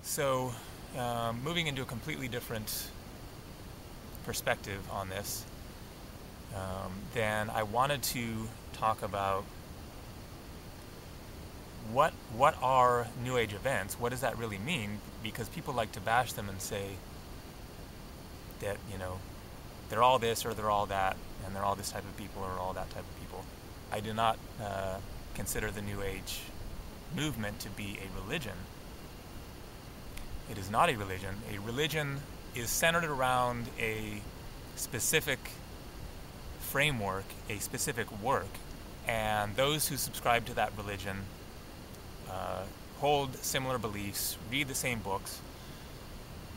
So, moving into a completely different perspective on this, then I wanted to talk about what are New Age events? What does that really mean? Because people like to bash them and say that, they're all this or they're all that, and they're all this type of people or all that type of people. I do not consider the New Age movement to be a religion. It is not a religion. A religion is centered around a specific framework, a specific work, and those who subscribe to that religion hold similar beliefs, read the same books,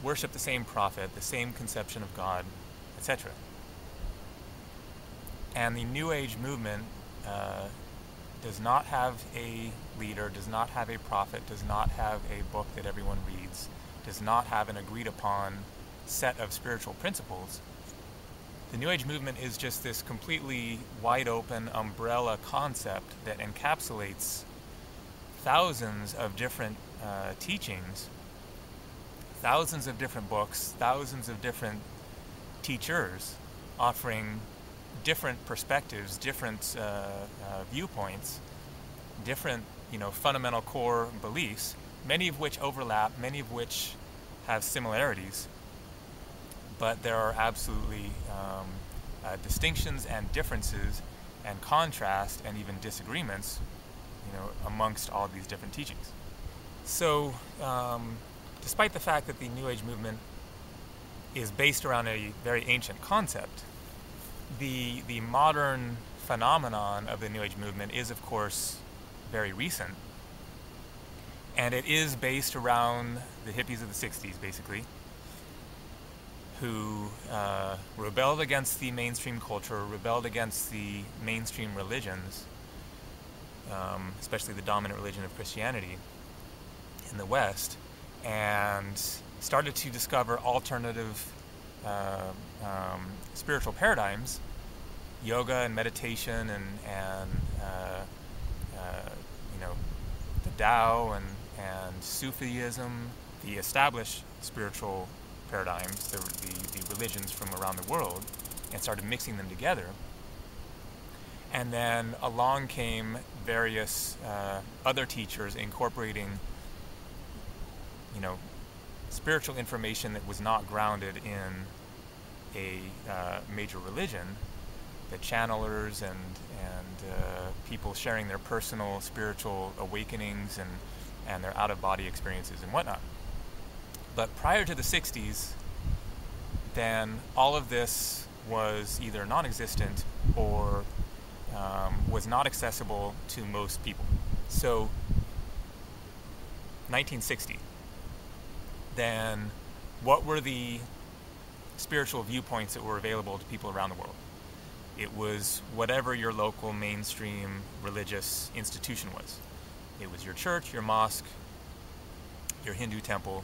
worship the same prophet, the same conception of God, etc. And the New Age movement does not have a leader, does not have a prophet, does not have a book that everyone reads, does not have an agreed upon set of spiritual principles. The New Age movement is just this completely wide open umbrella concept that encapsulates thousands of different teachings, thousands of different books, thousands of different teachers offering different perspectives, different viewpoints, different, fundamental core beliefs, many of which overlap, many of which have similarities, but there are absolutely distinctions and differences and contrast and even disagreements, amongst all these different teachings. So, despite the fact that the New Age movement is based around a very ancient concept, the modern phenomenon of the New Age movement is, of course, very recent. And it is based around the hippies of the 60s, basically, who rebelled against the mainstream culture, rebelled against the mainstream religions, especially the dominant religion of Christianity in the West, and started to discover alternative spiritual paradigms, yoga and meditation and the Tao and Sufism, the established spiritual paradigms, the religions from around the world, and started mixing them together. And then along came various other teachers incorporating, spiritual information that was not grounded in a major religion, the channelers and people sharing their personal spiritual awakenings and their out-of-body experiences and whatnot. But prior to the 60s, then all of this was either non-existent or was not accessible to most people. So, 1960. Then what were the spiritual viewpoints that were available to people around the world? It was whatever your local mainstream religious institution was. It was your church, your mosque, your Hindu temple.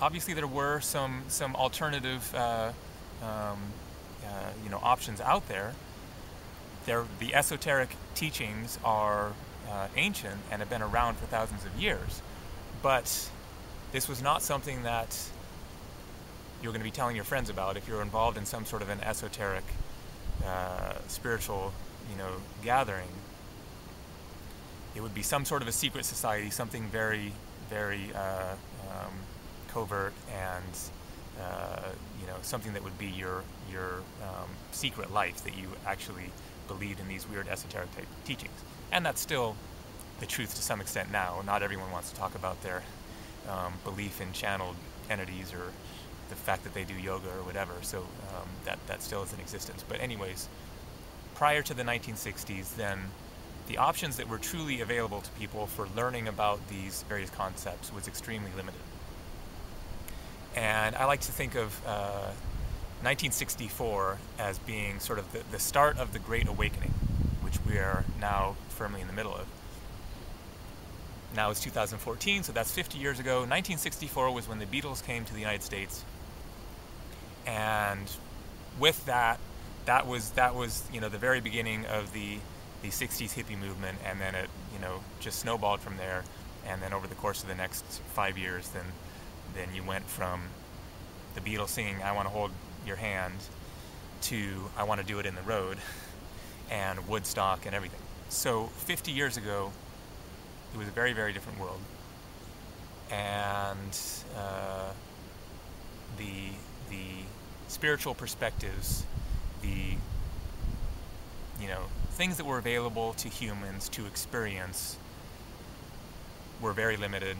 Obviously, there were some alternative, options out there. The esoteric teachings are ancient and have been around for thousands of years, but this was not something that you're going to be telling your friends about if you're involved in some sort of an esoteric spiritual, gathering. It would be some sort of a secret society, something very, very covert and something that would be your secret life, that you actually believed in these weird esoteric type teachings. And that's still the truth to some extent now. Not everyone wants to talk about their belief in channeled entities or the fact that they do yoga or whatever, so that still is in existence. But anyways, prior to the 1960s, then the options that were truly available to people for learning about these various concepts was extremely limited. And I like to think of 1964 as being sort of the start of the Great Awakening, which we are now firmly in the middle of. Now it's 2014, so that's 50 years ago. 1964 was when the Beatles came to the United States, and with that was the very beginning of the 60s hippie movement, and then it just snowballed from there. And then over the course of the next 5 years, then then you went from the Beatles singing "I Want to Hold Your Hand" to "I Want to Do It in the Road" and Woodstock and everything. So 50 years ago, it was a very, very different world. And the spiritual perspectives, the things that were available to humans to experience were very limited,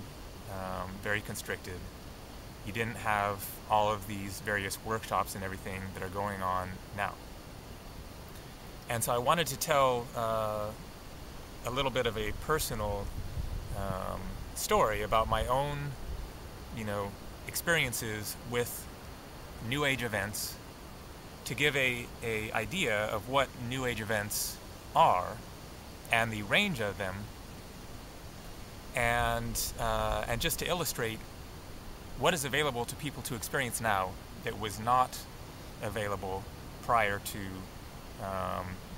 very constricted. You didn't have all of these various workshops and everything that are going on now. And so I wanted to tell a little bit of a personal story about my own, experiences with New Age events, to give a idea of what New Age events are and the range of them, and just to illustrate what is available to people to experience now that was not available prior to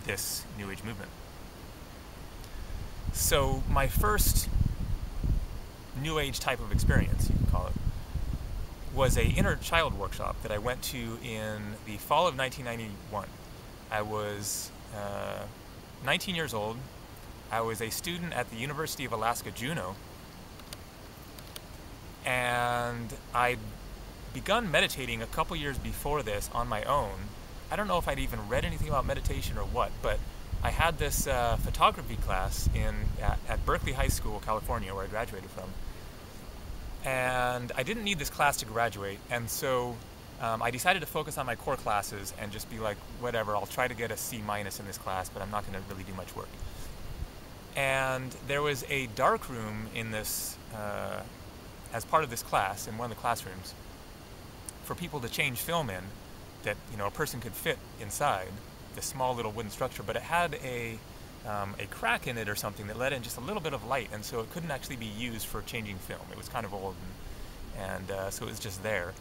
this New Age movement. So my first New Age type of experience, you can call it, was a inner child workshop that I went to in the fall of 1991. I was 19 years old. I was a student at the University of Alaska, Juneau, and I'd begun meditating a couple years before this on my own. I don't know if I'd even read anything about meditation or what, but I had this photography class at Berkeley High School, California, where I graduated from. And I didn't need this class to graduate, and so I decided to focus on my core classes and just be like, whatever, I'll try to get a C- in this class, but I'm not going to really do much work. And there was a dark room in this, as part of this class, in one of the classrooms, for people to change film in, that a person could fit inside this small little wooden structure, but it had a crack in it or something that let in just a little bit of light, and so it couldn't actually be used for changing film. It was kind of old, and so it was just there.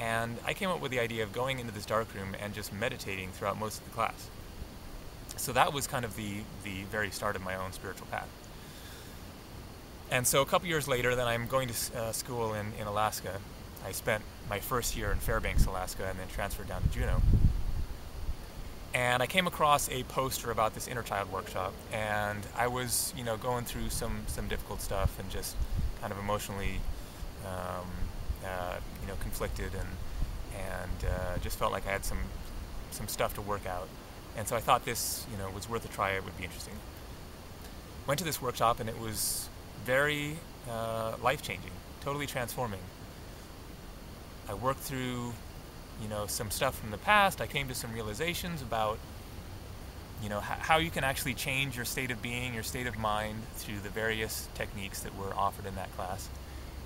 And I came up with the idea of going into this dark room and just meditating throughout most of the class. So that was kind of the very start of my own spiritual path. And so a couple years later, then I'm going to school in Alaska. I spent my first year in Fairbanks, Alaska, and then transferred down to Juneau. And I came across a poster about this inner child workshop, and I was, going through some difficult stuff and just kind of emotionally, conflicted, and just felt like I had some stuff to work out. And so I thought this, was worth a try. It would be interesting. Went to this workshop, and it was very life-changing, totally transforming. I worked through some stuff from the past. I came to some realizations about, how you can actually change your state of being, your state of mind through the various techniques that were offered in that class.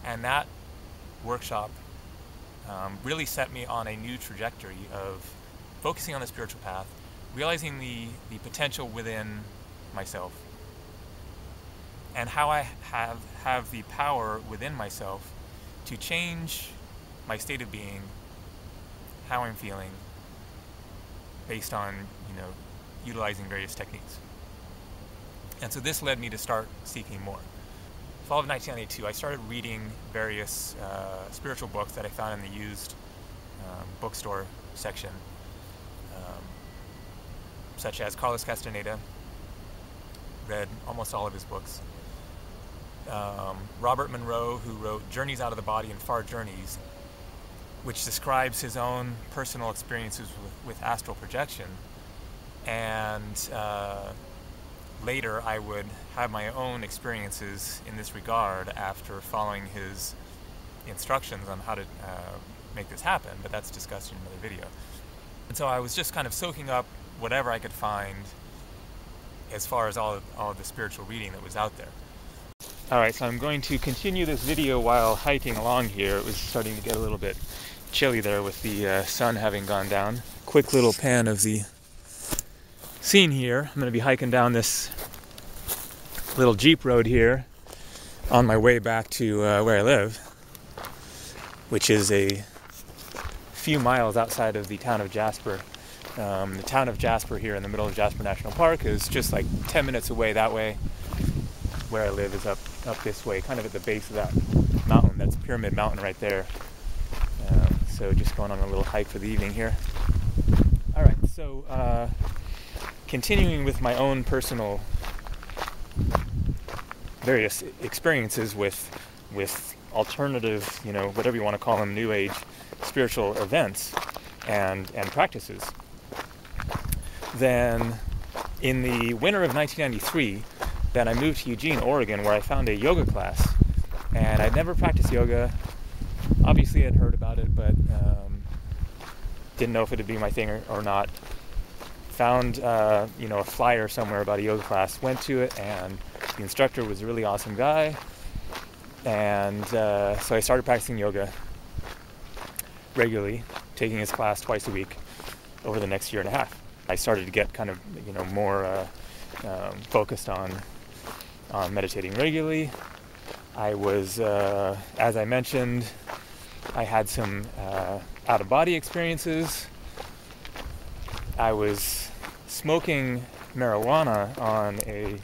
And that workshop really set me on a new trajectory of focusing on the spiritual path, realizing the potential within myself, and how I have the power within myself to change my state of being, how I'm feeling, based on, utilizing various techniques. And so this led me to start seeking more. Fall of 1992, I started reading various spiritual books that I found in the used bookstore section, such as Carlos Castaneda. Read almost all of his books. Robert Monroe, who wrote Journeys Out of the Body and Far Journeys, which describes his own personal experiences with astral projection. And later I would have my own experiences in this regard after following his instructions on how to make this happen, but that's discussed in another video. And so I was just kind of soaking up whatever I could find as far as all of the spiritual reading that was out there. Alright, so I'm going to continue this video while hiking along here. It was starting to get a little bit chilly there with the sun having gone down. Quick little pan of the scene here. I'm going to be hiking down this little Jeep road here on my way back to where I live, which is a few miles outside of the town of Jasper. The town of Jasper here in the middle of Jasper National Park is just like 10 minutes away that way. Where I live is up up this way, kind of at the base of that mountain. That's Pyramid Mountain right there. So just going on a little hike for the evening here. All right, so continuing with my own personal various experiences with alternative, whatever you want to call them, New Age spiritual events and practices. Then in the winter of 1993, then I moved to Eugene, Oregon, where I found a yoga class. And I'd never practiced yoga. Obviously, I'd heard about it, but didn't know if it'd be my thing or not. Found, a flyer somewhere about a yoga class, went to it, and the instructor was a really awesome guy. And so I started practicing yoga regularly, taking his class twice a week over the next year and a half. I started to get kind of, more focused on meditating regularly. I was, as I mentioned, I had some out-of-body experiences. I was smoking marijuana on a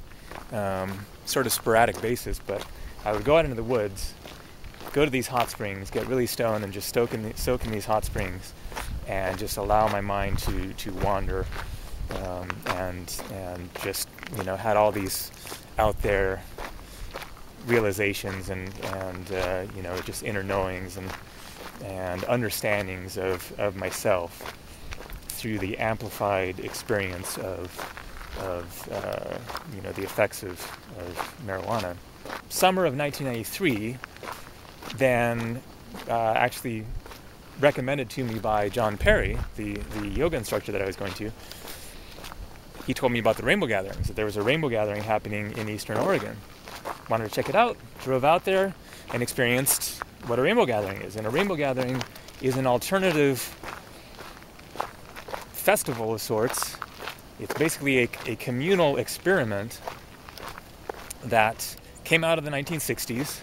sort of sporadic basis, but I would go out into the woods, go to these hot springs, get really stoned, and just soak in these hot springs, and just allow my mind to wander, and just had all these out there realizations and just inner knowings and understandings of myself through the amplified experience of the effects of marijuana. Summer of 1993, then actually recommended to me by John Perry, the yoga instructor that I was going to. He told me about the rainbow gatherings, that there was a rainbow gathering happening in Eastern Oregon. Wanted to check it out, drove out there and experienced what a rainbow gathering is. And a rainbow gathering is an alternative festival of sorts. It's basically a communal experiment that came out of the 1960s.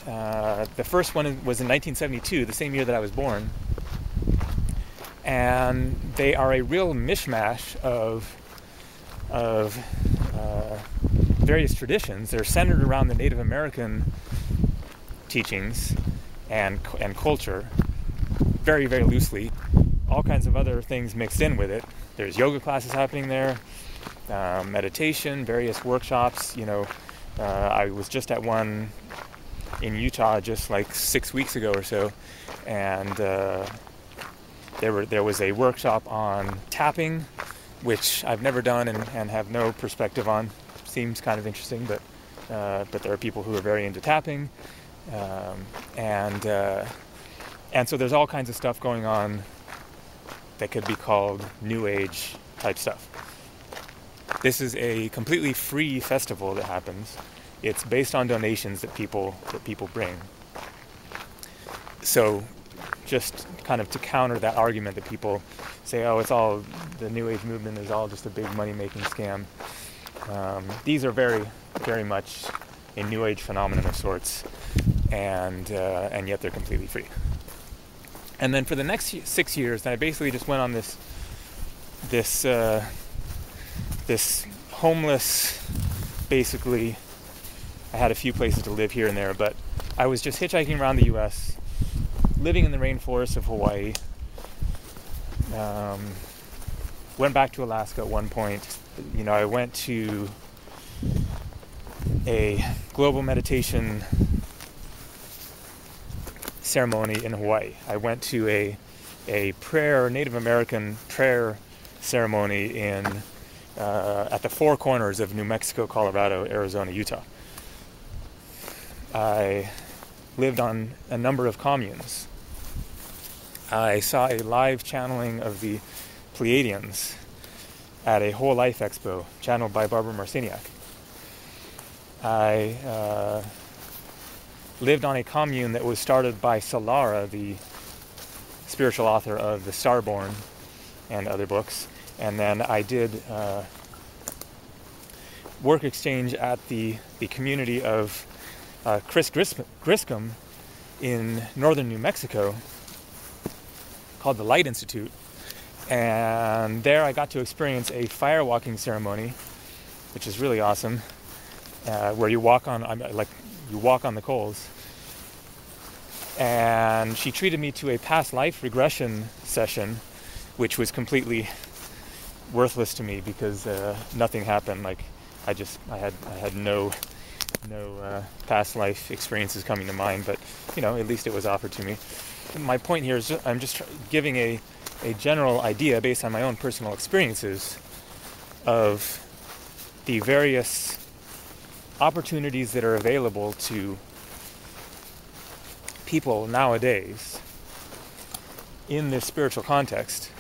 The first one was in 1972, the same year that I was born. And they are a real mishmash of various traditions. They're centered around the Native American teachings and culture, very, very loosely. All kinds of other things mixed in with it. There's yoga classes happening there, meditation, various workshops. I was just at one in Utah just like 6 weeks ago or so, and there was a workshop on tapping, which I've never done and have no perspective on. Seems kind of interesting, but there are people who are very into tapping, and so there's all kinds of stuff going on that could be called New Age type stuff. This is a completely free festival that happens. It's based on donations that people bring. So just kind of to counter that argument that people say, oh, it's all, the New Age movement is all just a big money-making scam. These are very, very much a New Age phenomenon of sorts, and yet they're completely free. And then for the next 6 years, I basically just went on this homeless, basically, I had a few places to live here and there, but I was just hitchhiking around the U.S., living in the rainforests of Hawaii. Went back to Alaska at one point. I went to a global meditation ceremony in Hawaii. I went to a Native American prayer ceremony at the four corners of New Mexico, Colorado, Arizona, Utah. I lived on a number of communes. I saw a live channeling of the Pleiadians at a Whole Life Expo, channeled by Barbara Marciniak. I lived on a commune that was started by Solara, the spiritual author of The Starborn and other books. And then I did work exchange at the community of Chris Griscom in northern New Mexico, called the Light Institute. And there I got to experience a fire walking ceremony, which is really awesome. where you walk on the coals. And she treated me to a past life regression session, which was completely worthless to me because nothing happened. Like I had no past life experiences coming to mind, but at least it was offered to me. My point here is I'm just giving a general idea based on my own personal experiences of the various opportunities that are available to people nowadays in this spiritual context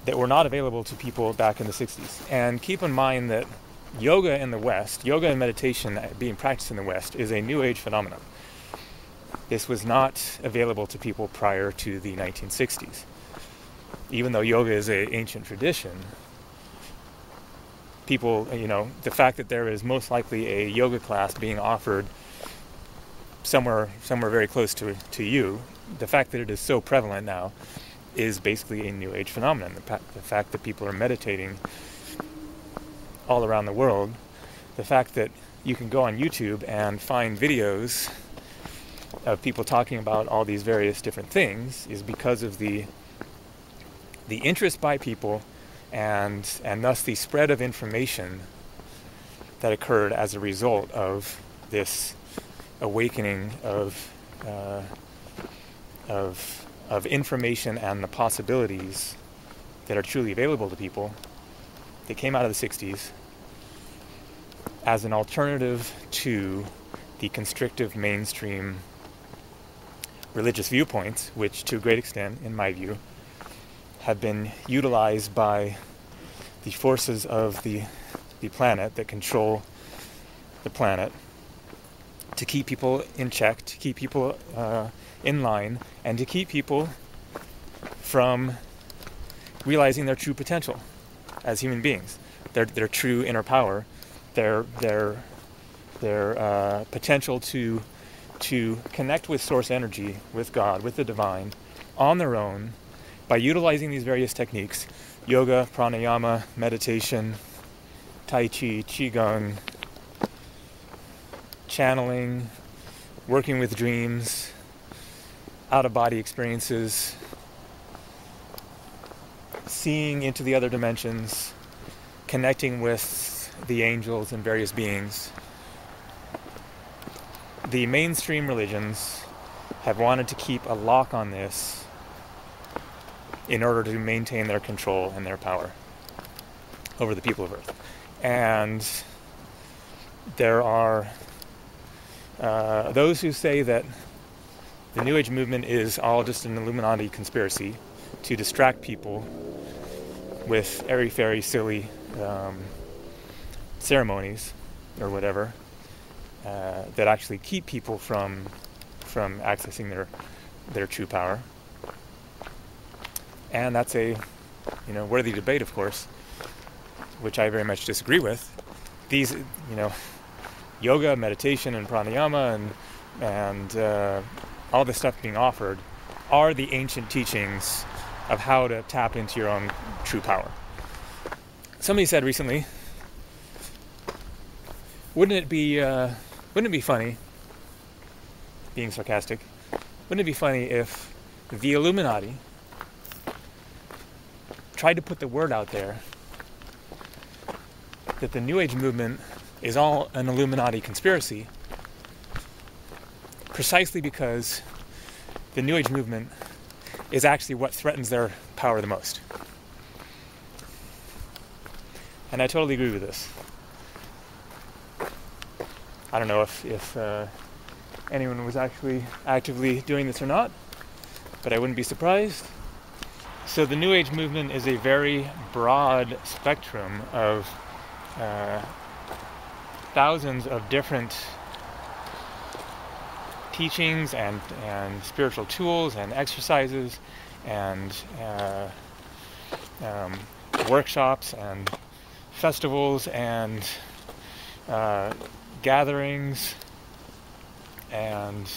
that were not available to people back in the 60s. And keep in mind that yoga in the West, yoga and meditation being practiced in the West, is a New Age phenomenon. This was not available to people prior to the 1960s. Even though yoga is an ancient tradition, people, the fact that there is most likely a yoga class being offered somewhere very close to you, the fact that it is so prevalent now is basically a New Age phenomenon. The fact that people are meditating all around the world, the fact that you can go on YouTube and find videos of people talking about all these various different things is because of the interest by people and thus the spread of information that occurred as a result of this awakening of information and the possibilities that are truly available to people that came out of the 60s as an alternative to the constrictive mainstream religious viewpoints, which to a great extent, in my view, have been utilized by the forces of the planet that control the planet to keep people in check, to keep people in line, and to keep people from realizing their true potential as human beings, their true inner power, their potential to connect with source energy, with God, with the divine, on their own, by utilizing these various techniques: yoga, pranayama, meditation, tai chi, qigong, channeling, working with dreams, out-of-body experiences, seeing into the other dimensions, connecting with the angels and various beings. The mainstream religions have wanted to keep a lock on this in order to maintain their control and their power over the people of Earth. And there are those who say that the New Age movement is all just an Illuminati conspiracy to distract people with airy-fairy, silly ceremonies or whatever that actually keep people from accessing their true power. And that's a worthy debate, of course, which I very much disagree with. These yoga, meditation, and pranayama and all the stuff being offered are the ancient teachings of how to tap into your own true power. Somebody said recently, wouldn't it be funny, being sarcastic, wouldn't it be funny if the Illuminati tried to put the word out there that the New Age movement is all an Illuminati conspiracy, precisely because the New Age movement is actually what threatens their power the most. And I totally agree with this. I don't know if anyone was actually actively doing this or not, but I wouldn't be surprised. So the New Age movement is a very broad spectrum of thousands of different teachings and spiritual tools and exercises and workshops and festivals and gatherings, and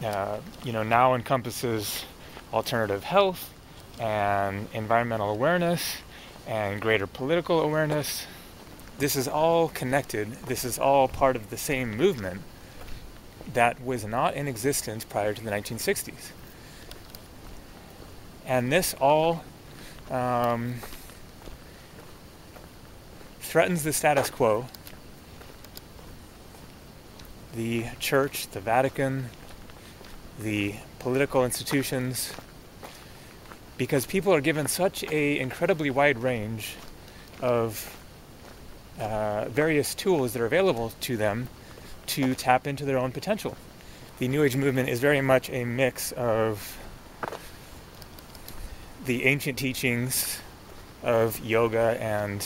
now encompasses alternative health and environmental awareness and greater political awareness this is all connected. This is all part of the same movement that was not in existence prior to the 1960s. And this all threatens the status quo. The church, the Vatican, the political institutions, because people are given such an incredibly wide range of various tools that are available to them to tap into their own potential. The New Age movement is very much a mix of the ancient teachings of yoga and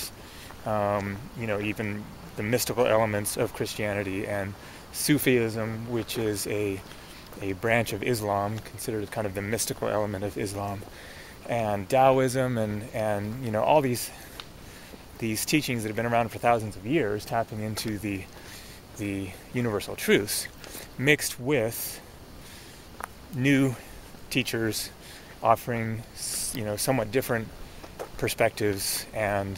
even the mystical elements of Christianity, and Sufism, which is a branch of Islam, considered kind of the mystical element of Islam, and Taoism, and all these teachings that have been around for thousands of years, tapping into the universal truths, mixed with new teachers offering somewhat different perspectives and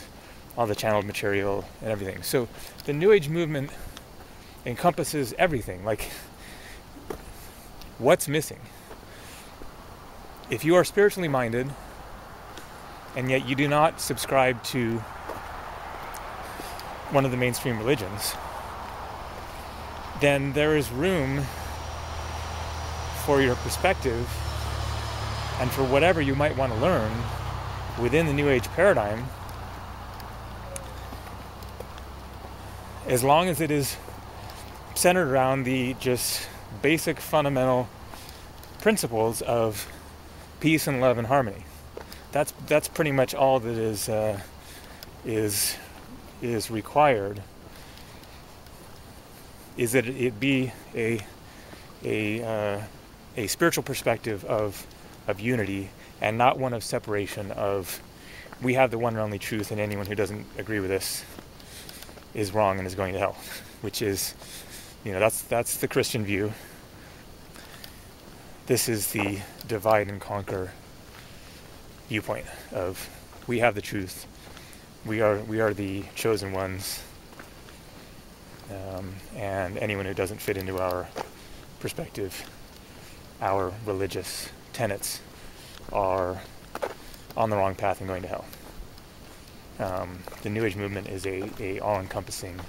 all the channeled material and everything. So the New Age movement encompasses everything. Like, what's missing? If you are spiritually minded and yet you do not subscribe to one of the mainstream religions, then there is room for your perspective and for whatever you might want to learn within the New Age paradigm, as long as it is centered around the just basic fundamental principles of peace and love and harmony. That's pretty much all that is required. Is that it be a spiritual perspective of unity, and not one of separation, of we have the one and only truth, and anyone who doesn't agree with this is wrong and is going to hell, which is, that's the Christian view. This is the divide and conquer viewpoint of we have the truth, we are the chosen ones, and anyone who doesn't fit into our perspective, our religious tenets, are on the wrong path and going to hell. The New Age movement is a all-encompassing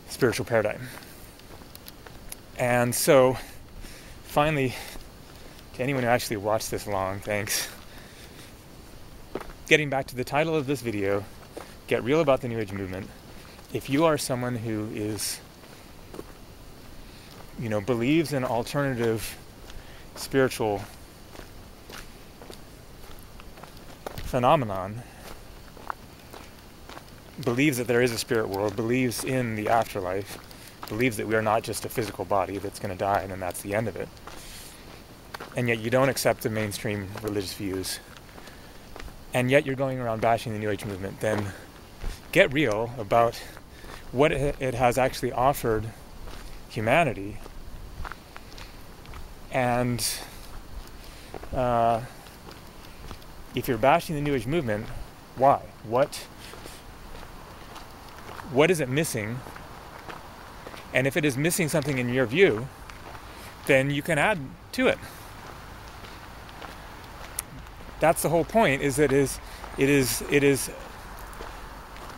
spiritual paradigm. And so, finally, to anyone who actually watched this long, thanks. Getting back to the title of this video, Get Real About the New Age Movement. If you are someone who is, believes in alternative spiritual phenomenon, believes that there is a spirit world, believes in the afterlife, believes that we are not just a physical body that's going to die and then that's the end of it, and yet you don't accept the mainstream religious views, and yet you're going around bashing the New Age movement, then get real about what it has actually offered humanity. And if you're bashing the New Age movement, why? What is it missing? And if it is missing something in your view, then you can add to it. That's the whole point, is that it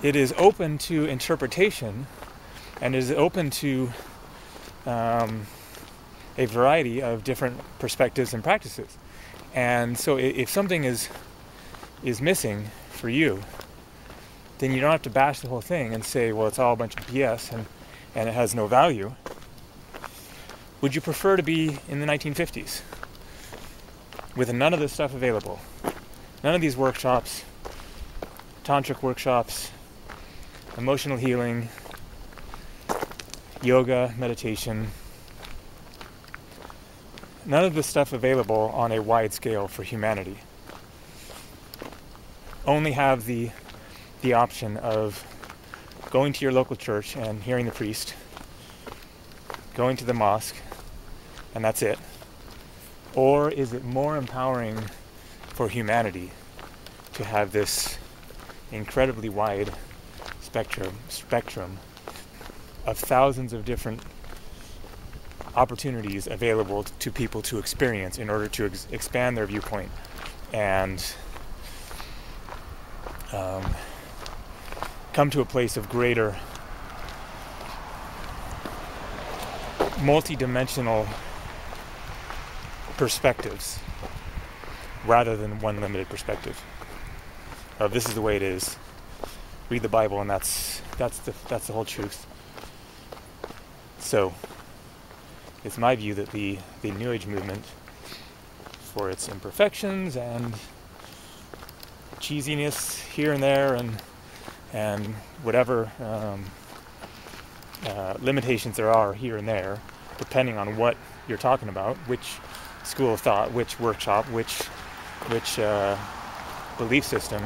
is open to interpretation, and is open to a variety of different perspectives and practices. And so if something is missing for you, then you don't have to bash the whole thing and say, well, it's all a bunch of BS and it has no value. Would you prefer to be in the 1950s with none of this stuff available? None of these workshops, tantric workshops, emotional healing, yoga, meditation, none of this stuff available on a wide scale for humanity. Only have the option of going to your local church and hearing the priest, going to the mosque, and that's it? Or is it more empowering for humanity to have this incredibly wide spectrum of thousands of different opportunities available to people to experience in order to expand their viewpoint and come to a place of greater multi-dimensional perspectives rather than one limited perspective of this is the way it is. Read the Bible and that's the whole truth. So it's my view that the New Age movement, for its imperfections and cheesiness here and there and whatever limitations there are here and there, depending on what you're talking about, which school of thought, which workshop, which belief system.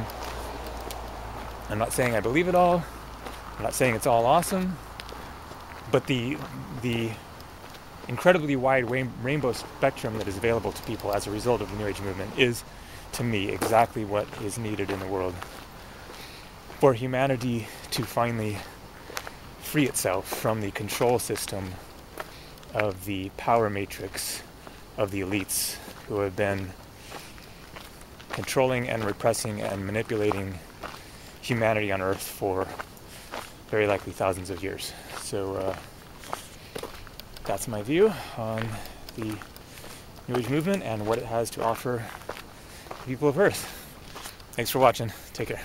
I'm not saying I believe it all. I'm not saying it's all awesome. But the incredibly wide rainbow spectrum that is available to people as a result of the New Age movement is, to me, exactly what is needed in the world for humanity to finally free itself from the control system of the power matrix of the elites who have been controlling and repressing and manipulating humanity on Earth for very likely thousands of years. So that's my view on the New Age movement and what it has to offer the people of Earth. Thanks for watching. Take care.